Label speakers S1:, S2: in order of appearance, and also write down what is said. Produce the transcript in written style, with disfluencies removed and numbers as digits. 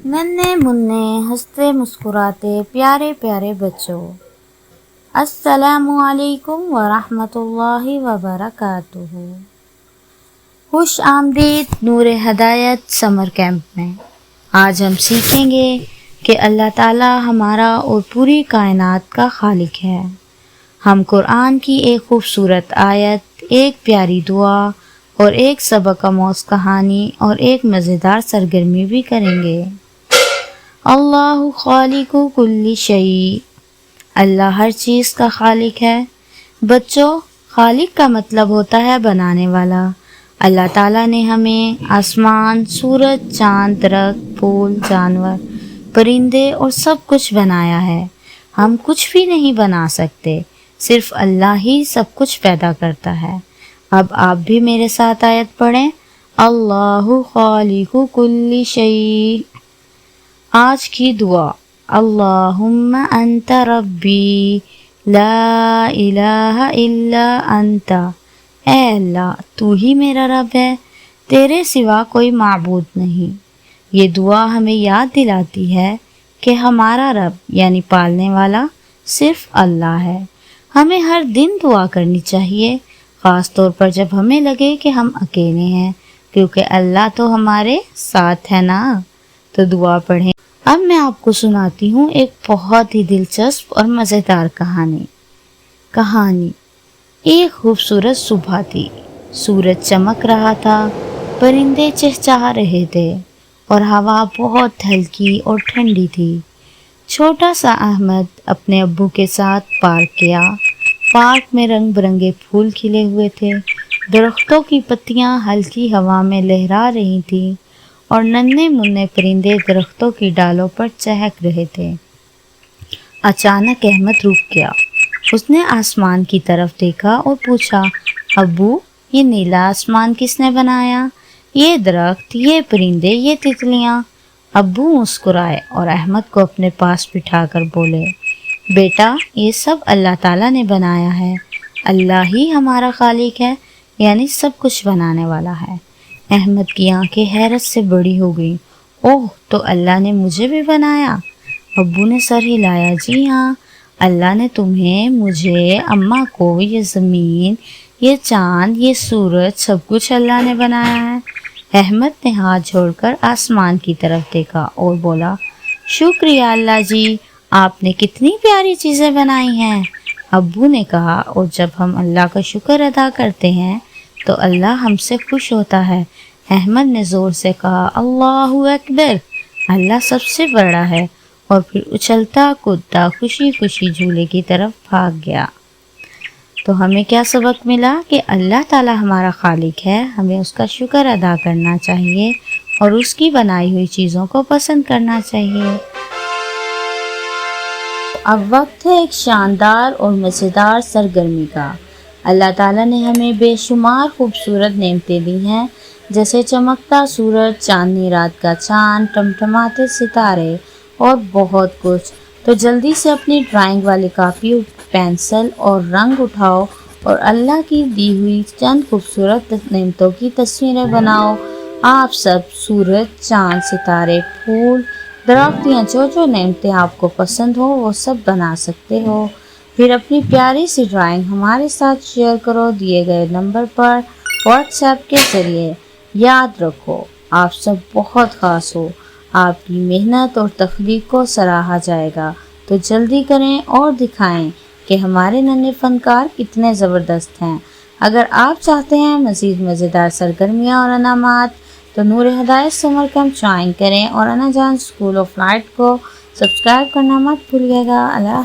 S1: ننھے منھے ہنستے مسکراتے پیارے پیارے بچوں، السلام علیکم ورحمۃ اللہ وبرکاتہ۔ خوش آمدید نور ہدایت سمر کیمپ میں۔ آج ہم سیکھیں گے کہ اللہ تعالیٰ ہمارا اور پوری کائنات کا خالق ہے۔ ہم قرآن کی ایک خوبصورت آیت، ایک پیاری دعا اور ایک سبق آموز کہانی اور ایک مزیدار سرگرمی بھی کریں گے۔ اللہ خالق کل شیء، اللہ ہر چیز کا خالق ہے۔ بچوں، خالق کا مطلب ہوتا ہے بنانے والا۔ اللہ تعالیٰ نے ہمیں آسمان، سورج، چاند، درخت، پھول، جانور، پرندے اور سب کچھ بنایا ہے۔ ہم کچھ بھی نہیں بنا سکتے، صرف اللہ ہی سب کچھ پیدا کرتا ہے۔ اب آپ بھی میرے ساتھ آیت پڑھیں، اللہ خالق کل شیء۔ آج کی دعا، اللہم انت ربی لا الہ الا انت، اے اللہ تو ہی میرا رب ہے، تیرے سوا کوئی معبود نہیں۔ یہ دعا ہمیں یاد دلاتی ہے کہ ہمارا رب یعنی پالنے والا صرف اللہ ہے۔ ہمیں ہر دن دعا کرنی چاہیے، خاص طور پر جب ہمیں لگے کہ ہم اکیلے ہیں، کیونکہ اللہ تو ہمارے ساتھ ہے نا۔ تو دعا پڑھیں۔ اب میں آپ کو سناتی ہوں ایک بہت ہی دلچسپ اور مزیدار کہانی۔ ایک خوبصورت صبح تھی، سورج چمک رہا تھا، پرندے چہچہا رہے تھے اور ہوا بہت ہلکی اور ٹھنڈی تھی۔ چھوٹا سا احمد اپنے ابو کے ساتھ پارک گیا۔ پارک میں رنگ برنگے پھول کھلے ہوئے تھے، درختوں کی پتیاں ہلکی ہوا میں لہرا رہی تھیں اور ننھے منھے پرندے درختوں کی ڈالوں پر چہک رہے تھے۔ اچانک احمد رک گیا۔ اس نے آسمان کی طرف دیکھا اور پوچھا، ابو یہ نیلا آسمان کس نے بنایا؟ یہ درخت، یہ پرندے، یہ تتلیاں؟ ابو مسکرائے اور احمد کو اپنے پاس بٹھا کر بولے، بیٹا یہ سب اللہ تعالیٰ نے بنایا ہے۔ اللہ ہی ہمارا خالق ہے، یعنی سب کچھ بنانے والا ہے۔ احمد کی آنکھیں حیرت سے بڑی ہو گئیں۔ اوہ، تو اللہ نے مجھے بھی بنایا؟ ابو نے سر ہلایا، جی ہاں، اللہ نے تمہیں، مجھے، اماں کو، یہ زمین، یہ چاند، یہ سورج، سب کچھ اللہ نے بنایا ہے۔ احمد نے ہاتھ جوڑ کر آسمان کی طرف دیکھا اور بولا، شکریہ اللہ جی، آپ نے کتنی پیاری چیزیں بنائی ہیں۔ ابو نے کہا، اور جب ہم اللہ کا شکر ادا کرتے ہیں تو اللہ ہم سے خوش ہوتا ہے۔ احمد نے زور سے کہا، اللہ اکبر، اللہ سب سے بڑا ہے، اور پھر اچھلتا کودتا خوشی خوشی جھولے کی طرف بھاگ گیا۔ تو ہمیں کیا سبق ملا کہ اللہ تعالیٰ ہمارا خالق ہے، ہمیں اس کا شکر ادا کرنا چاہیے اور اس کی بنائی ہوئی چیزوں کو پسند کرنا چاہیے۔ اب وقت ہے ایک شاندار اور مزیدار سرگرمی کا۔ اللہ تعالیٰ نے ہمیں بے شمار خوبصورت نعمتیں دی ہیں، جیسے چمکتا سورج، چاندنی رات کا چاند، ٹمٹماتے ستارے اور بہت کچھ۔ تو جلدی سے اپنی ڈرائنگ والی کاپی، پینسل اور رنگ اٹھاؤ اور اللہ کی دی ہوئی چند خوبصورت نعمتوں کی تصویریں بناؤ۔ آپ سب سورج، چاند، ستارے، پھول، درخت یا جو نعمتیں آپ کو پسند ہو وہ سب بنا سکتے ہو۔ پھر اپنی پیاری سی ڈرائنگ ہمارے ساتھ شیئر کرو دیے گئے نمبر پر واٹس ایپ کے ذریعے۔ یاد رکھو، آپ سب بہت خاص ہو، آپ کی محنت اور تخلیق کو سراہا جائے گا۔ تو جلدی کریں اور دکھائیں کہ ہمارے ننھے فنکار کتنے زبردست ہیں۔ اگر آپ چاہتے ہیں مزید مزیدار سرگرمیاں اور انعامات تو نور ہدایت سمر کیمپ جوائن کریں اور انا جان اسکول آف لائٹ کو سبسکرائب کرنا مت بھولیے گا۔ اللہ